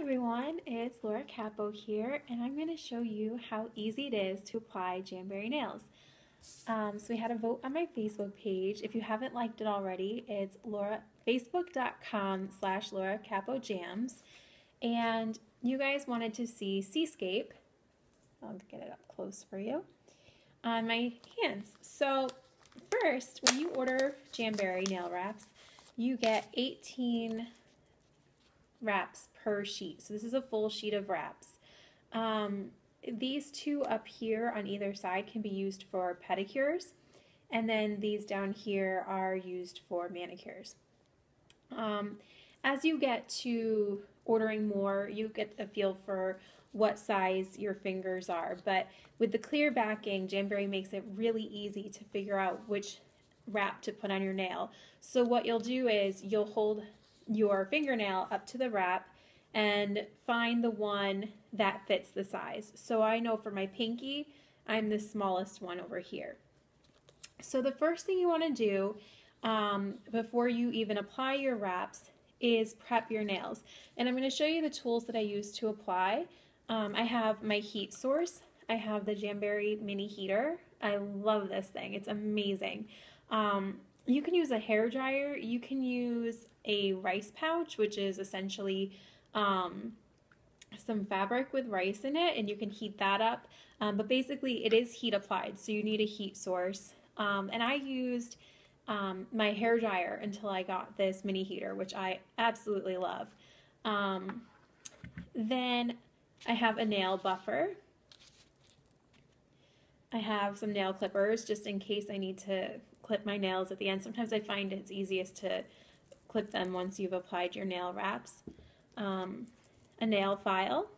everyone, it's Laura Capo here, and I'm going to show you how easy it is to apply Jamberry nails. So we had a vote on my Facebook page. If you haven't liked it already, it's facebook.com/LauraCapoJams, and you guys wanted to see Seascape. I'll get it up close for you on my hands. So first, when you order Jamberry nail wraps, you get 18 wraps per sheet. So this is a full sheet of wraps. These two up here on either side can be used for pedicures, and then these down here are used for manicures. As you get to ordering more, you get a feel for what size your fingers are, but with the clear backing, Jamberry makes it really easy to figure out which wrap to put on your nail. So what you'll do is you'll hold your fingernail up to the wrap and find the one that fits the size. So I know for my pinky, I'm the smallest one over here. So the first thing you want to do before you even apply your wraps is prep your nails. And I'm going to show you the tools that I use to apply. I have my heat source. I have the Jamberry mini heater. I love this thing. It's amazing. You can use a hair dryer. You can use a rice pouch, which is essentially some fabric with rice in it, and you can heat that up. But basically it is heat applied, so you need a heat source. And I used my hair dryer until I got this mini heater, which I absolutely love. Then I have a nail buffer. I have some nail clippers just in case I need to clip my nails at the end. Sometimes I find it's easiest to clip them once you've applied your nail wraps. A nail file,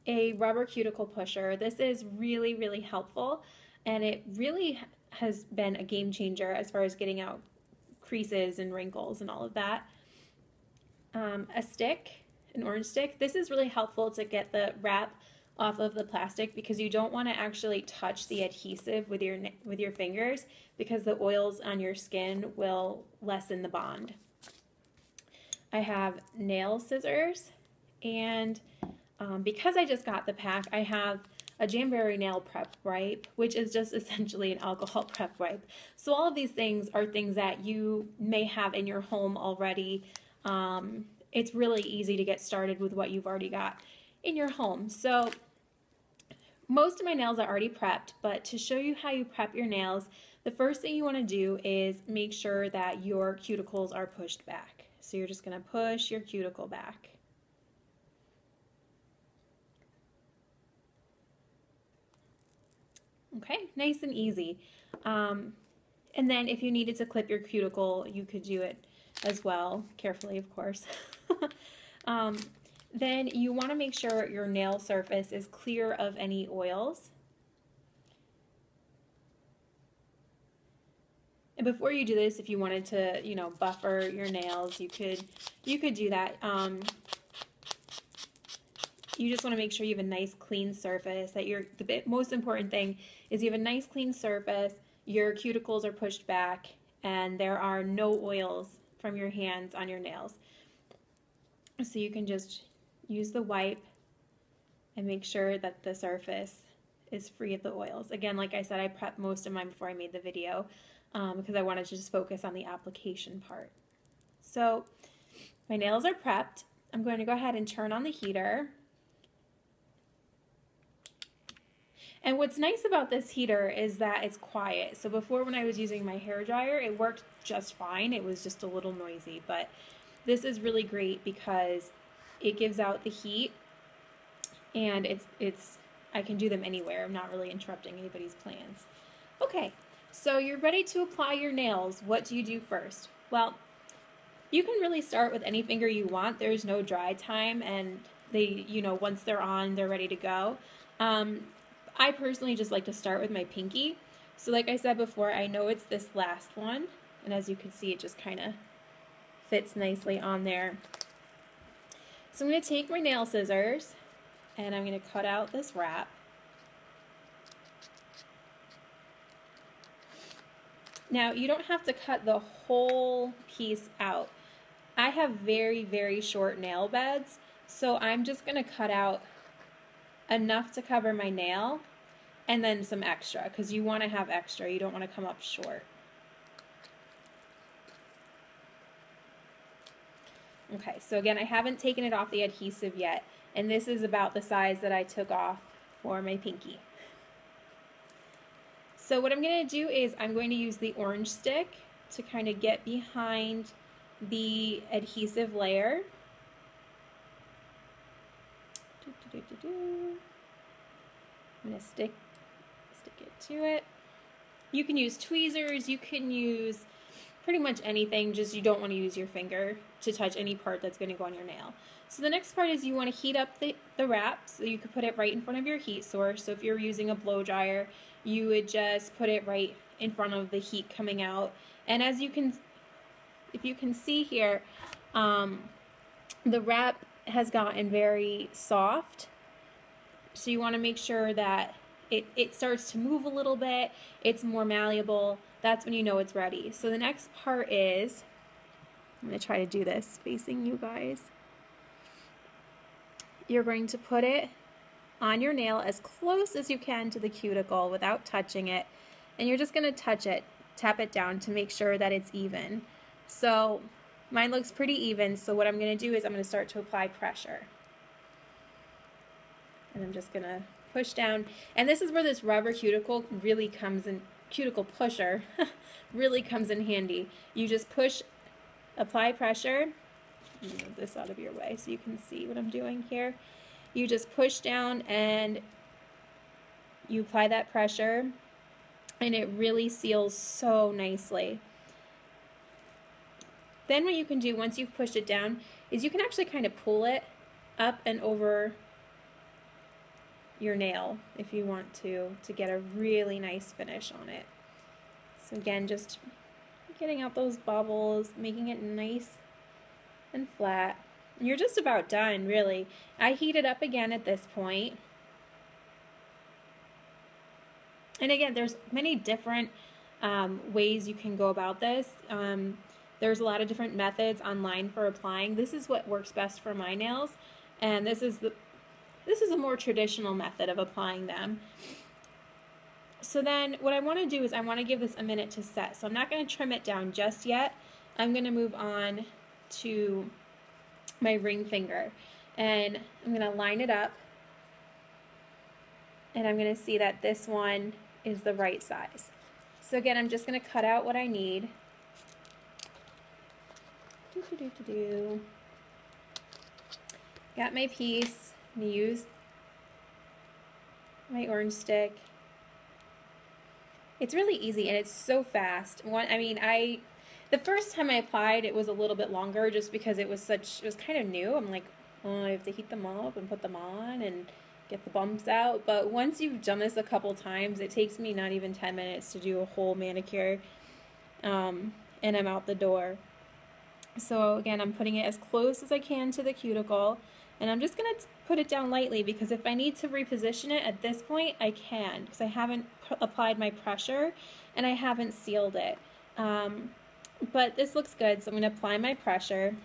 a rubber cuticle pusher. This is really, really helpful, and it really has been a game changer as far as getting out creases and wrinkles and all of that. A stick, an orange stick. This is really helpful to get the wrap off of the plastic because you don't want to actually touch the adhesive with your fingers because the oils on your skin will lessen the bond. I have nail scissors, and because I just got the pack, I have a Jamberry nail prep wipe, which is just essentially an alcohol prep wipe. So all of these things are things that you may have in your home already. It's really easy to get started with what you've already got in your home. So most of my nails are already prepped, but to show you how you prep your nails, the first thing you want to do is make sure that your cuticles are pushed back. So you're just going to push your cuticle back. Okay, nice and easy. And then if you needed to clip your cuticle, you could do it as well, carefully of course. Then you want to make sure your nail surface is clear of any oils. And before you do this, if you wanted to, buffer your nails, you could do that. You just want to make sure you have a nice clean surface. The most important thing is you have a nice clean surface, your cuticles are pushed back, and there are no oils from your hands on your nails. So you can just use the wipe and make sure that the surface is free of the oils. Again, like I said, I prepped most of mine before I made the video because I wanted to just focus on the application part. So my nails are prepped. I'm going to go ahead and turn on the heater. And what's nice about this heater is that it's quiet. So before, when I was using my hair dryer, it worked just fine. It was just a little noisy, but this is really great because it gives out the heat, and I can do them anywhere. I'm not really interrupting anybody's plans. Okay, so you're ready to apply your nails. What do you do first? Well, you can really start with any finger you want. There's no dry time, and they, once they're on, they're ready to go. I personally just like to start with my pinky. So like I said before, I know it's this last one, and as you can see, it just kind of fits nicely on there. So I'm going to take my nail scissors and I'm going to cut out this wrap. Now you don't have to cut the whole piece out. I have very, very short nail beds, so I'm just going to cut out enough to cover my nail and then some extra, because you want to have extra. You don't want to come up short. Okay, so again, I haven't taken it off the adhesive yet, and this is about the size that I took off for my pinky. So what I'm going to do is I'm going to use the orange stick to kind of get behind the adhesive layer. I'm going to stick it to it. You can use tweezers, you can use pretty much anything, just you don't want to use your finger to touch any part that's going to go on your nail. So the next part is you want to heat up the wrap, so you could put it right in front of your heat source. So if you're using a blow dryer, you would just put it right in front of the heat coming out. And as you can, if you can see here, the wrap has gotten very soft. So you want to make sure that it starts to move a little bit, it's more malleable. That's when you know it's ready. So the next part is, I'm going to try to do this facing you guys. You're going to put it on your nail as close as you can to the cuticle without touching it. And you're just going to touch it, tap it down to make sure that it's even. So mine looks pretty even, so what I'm going to do is I'm going to start to apply pressure. And I'm just going to push down. And this is where this rubber cuticle really comes in, cuticle pusher really comes in handy. You just push, apply pressure. Move this out of your way so you can see what I'm doing here. You just push down and you apply that pressure, and it really seals so nicely. Then what you can do once you've pushed it down is you can actually kind of pull it up and over your nail if you want to get a really nice finish on it. So again, just getting out those bubbles, making it nice and flat. And you're just about done, really. I heat it up again at this point. And again, there's many different ways you can go about this. There's a lot of different methods online for applying. This is what works best for my nails, and this is a more traditional method of applying them. So then what I want to do is I want to give this a minute to set. So I'm not going to trim it down just yet. I'm going to move on to my ring finger, and I'm going to line it up, and I'm going to see that this one is the right size. So again, I'm just going to cut out what I need. Got my piece. I'm going to use my orange stick. It's really easy and it's so fast. The first time I applied, it was a little bit longer just because it was kind of new. I'm like, oh, I have to heat them up and put them on and get the bumps out. But once you've done this a couple times, it takes me not even 10 minutes to do a whole manicure, and I'm out the door. So again, I'm putting it as close as I can to the cuticle, and I'm just going to put it down lightly because if I need to reposition it at this point, I can, because I haven't applied my pressure and I haven't sealed it. But this looks good, so I'm going to apply my pressure.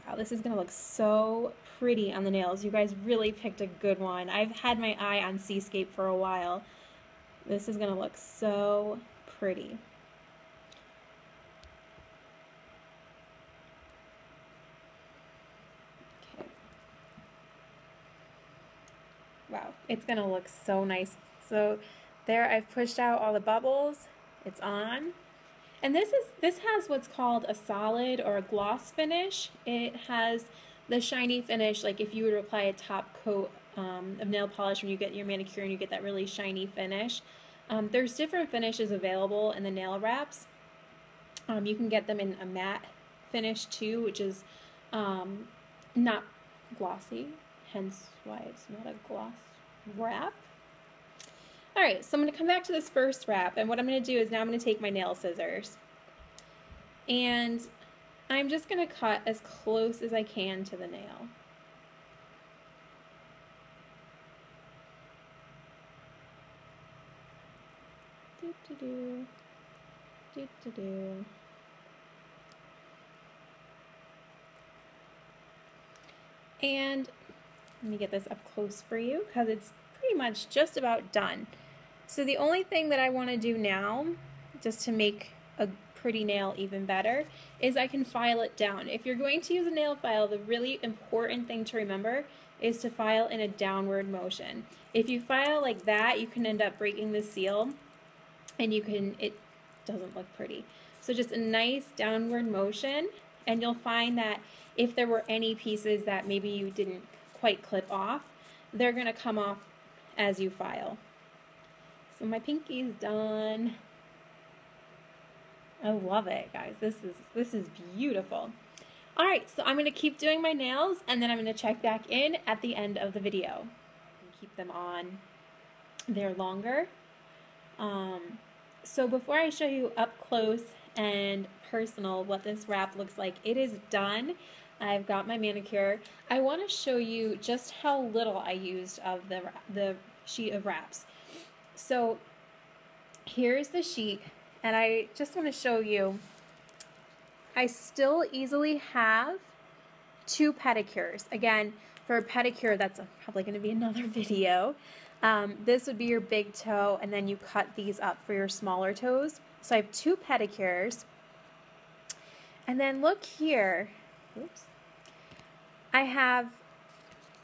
Wow, this is going to look so pretty on the nails. You guys really picked a good one. I've had my eye on Seascape for a while. This is going to look so pretty. Okay. Wow, it's going to look so nice. So there, I've pushed out all the bubbles. It's on. And this has what's called a solid or a gloss finish. It has the shiny finish, like if you were to apply a top coat of nail polish when you get your manicure and you get that really shiny finish. There's different finishes available in the nail wraps. You can get them in a matte finish too, which is not glossy, hence why it's not a gloss wrap. Alright, so I'm going to come back to this first wrap, and what I'm going to do is now I'm going to take my nail scissors, and I'm just going to cut as close as I can to the nail. Do-do-do. Do-do-do. And let me get this up close for you because it's pretty much just about done. So the only thing that I want to do now, just to make a pretty nail even better, is I can file it down. If you're going to use a nail file, the really important thing to remember is to file in a downward motion. If you file like that, you can end up breaking the seal, and it doesn't look pretty. So just a nice downward motion, and you'll find that if there were any pieces that maybe you didn't quite clip off, they're going to come off as you file. So my pinky's done. I love it, guys. This is beautiful. All right, so I'm going to keep doing my nails, and then I'm going to check back in at the end of the video and keep them on there longer. So before I show you up close and personal what this wrap looks like, it is done. I've got my manicure. I want to show you just how little I used of the sheet of wraps. So here's the sheet, and I just want to show you, I still easily have 2 pedicures. Again, for a pedicure, that's probably going to be another video. This would be your big toe, and then you cut these up for your smaller toes. So I have 2 pedicures. And then look here. Oops. I have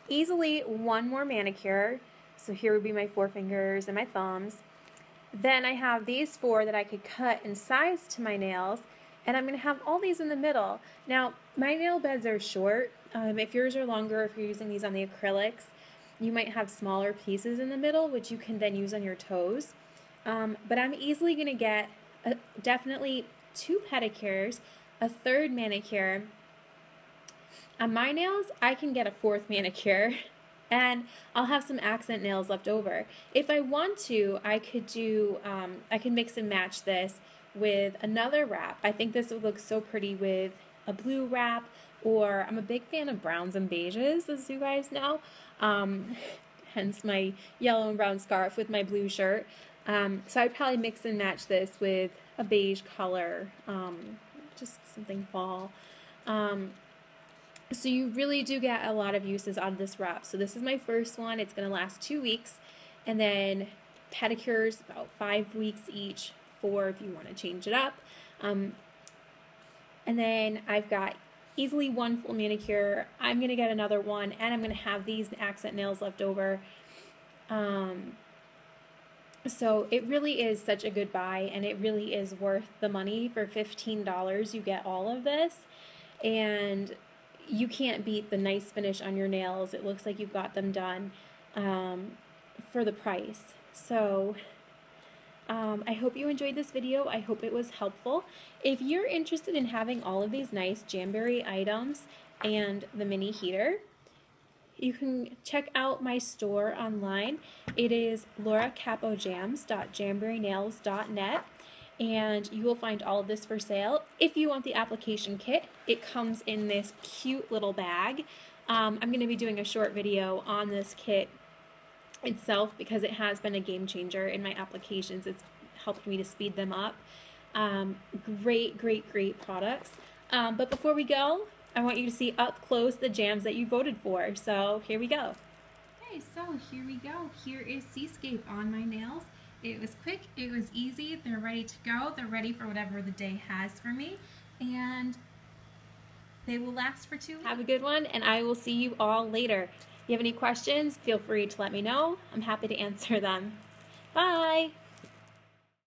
easily 1 more manicure. So here would be my forefingers and my thumbs. Then I have these 4 that I could cut and size to my nails. And I'm going to have all these in the middle. Now, my nail beds are short. If yours are longer, if you're using these on the acrylics, you might have smaller pieces in the middle, which you can then use on your toes. But I'm easily going to get definitely 2 pedicures, a 3rd manicure. On my nails, I can get a 4th manicure, and I'll have some accent nails left over. If I want to, I could do, I can mix and match this with another wrap. I think this would look so pretty with a blue wrap, or I'm a big fan of browns and beiges, as you guys know. Hence my yellow and brown scarf with my blue shirt. So I'd probably mix and match this with a beige color, just something fall. So you really do get a lot of uses out of this wrap. So this is my first one. It's going to last 2 weeks. And then pedicures, about 5 weeks each, 4 if you want to change it up. And then I've got easily 1 full manicure. I'm going to get another one, and I'm going to have these accent nails left over. So it really is such a good buy, and it really is worth the money. For $15, you get all of this, and you can't beat the nice finish on your nails. It looks like you've got them done for the price. So I hope you enjoyed this video. I hope it was helpful. If you're interested in having all of these nice Jamberry items and the mini heater, you can check out my store online. It is lauracapojams.jamberrynails.net, and you will find all of this for sale. If you want the application kit, it comes in this cute little bag. I'm going to be doing a short video on this kit itself because it has been a game changer in my applications. It's helped me to speed them up. Great products. But before we go, I want you to see up close the jams that you voted for. So here we go. Okay, so here we go. Here is Seascape on my nails. It was quick, it was easy, they're ready to go. They're ready for whatever the day has for me. And they will last for 2 weeks. Have a good one, and I will see you all later. If you have any questions, feel free to let me know. I'm happy to answer them. Bye!